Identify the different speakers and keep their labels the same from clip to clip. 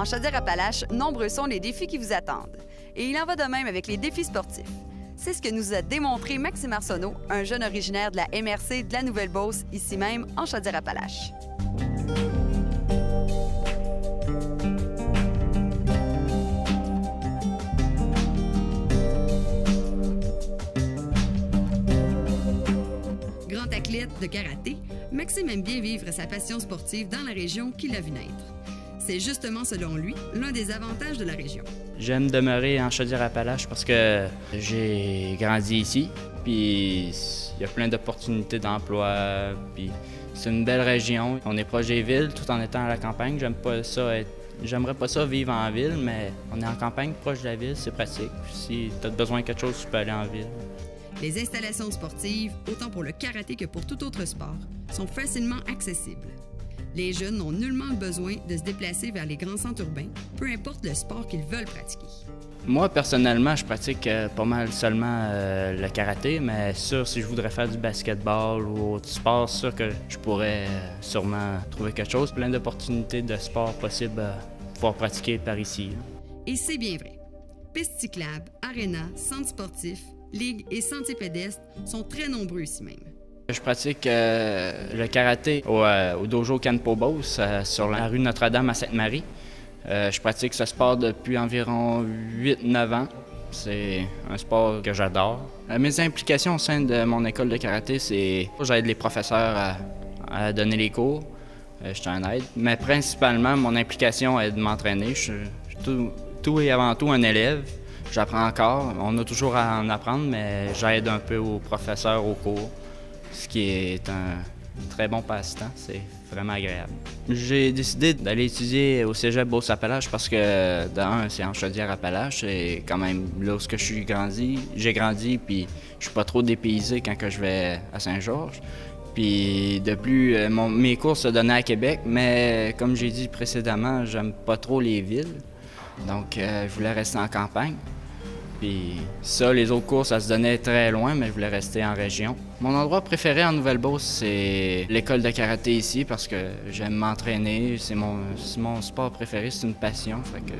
Speaker 1: En Chaudière-Appalaches, nombreux sont les défis qui vous attendent. Et il en va de même avec les défis sportifs. C'est ce que nous a démontré Maxime Arsenault, un jeune originaire de la MRC de la Nouvelle-Beauce, ici même en Chaudière-Appalaches. Grand athlète de karaté, Maxime aime bien vivre sa passion sportive dans la région qui l'a vu naître. C'est justement, selon lui, l'un des avantages de la région.
Speaker 2: J'aime demeurer en Chaudière-Appalaches parce que j'ai grandi ici, puis il y a plein d'opportunités d'emploi, puis c'est une belle région. On est proche des villes tout en étant à la campagne. J'aimerais pas ça vivre en ville, mais on est en campagne proche de la ville, c'est pratique. Si tu as besoin de quelque chose, tu peux aller en ville.
Speaker 1: Les installations sportives, autant pour le karaté que pour tout autre sport, sont facilement accessibles. Les jeunes n'ont nullement besoin de se déplacer vers les grands centres urbains, peu importe le sport qu'ils veulent pratiquer.
Speaker 2: Moi, personnellement, je pratique pas mal seulement le karaté, mais sûr, si je voudrais faire du basketball ou autre sport, c'est sûr que je pourrais sûrement trouver quelque chose. Plein d'opportunités de sport possibles à pouvoir pratiquer par ici.
Speaker 1: Et c'est bien vrai. Pistes cyclables, arénas, centres sportifs, ligues et sentiers pédestres sont très nombreux ici même.
Speaker 2: Je pratique le karaté au dojo Canpo-Beauce sur la rue Notre-Dame à Sainte-Marie. Je pratique ce sport depuis environ 8-9 ans. C'est un sport que j'adore. Mes implications au sein de mon école de karaté, c'est j'aide les professeurs à donner les cours. Je suis un aide. Mais principalement, mon implication est de m'entraîner. Je suis tout et avant tout un élève. J'apprends encore. On a toujours à en apprendre, mais j'aide un peu aux professeurs au cours. Ce qui est un très bon passe-temps, c'est vraiment agréable. J'ai décidé d'aller étudier au cégep Beauce-Appalaches parce que, d'un, c'est en Chaudière-Appalaches, c'est quand même là où j'ai grandi, puis je suis pas trop dépaysé quand je vais à Saint-Georges. Puis de plus, mes cours se donnaient à Québec, mais comme j'ai dit précédemment, j'aime pas trop les villes, donc je voulais rester en campagne. Puis ça, les autres cours, ça se donnait très loin, mais je voulais rester en région. Mon endroit préféré en Nouvelle-Beauce, c'est l'école de karaté ici parce que j'aime m'entraîner. C'est mon sport préféré, c'est une passion, fait que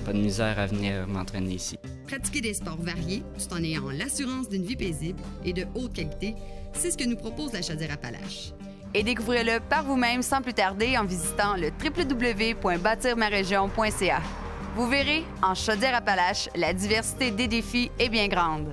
Speaker 2: pas de misère à venir m'entraîner ici.
Speaker 1: Pratiquer des sports variés tout en ayant l'assurance d'une vie paisible et de haute qualité, c'est ce que nous propose la Chaudière-Appalaches. Et découvrez-le par vous-même sans plus tarder en visitant le www.bâtirmaregion.ca. Vous verrez, en Chaudière-Appalaches, la diversité des défis est bien grande.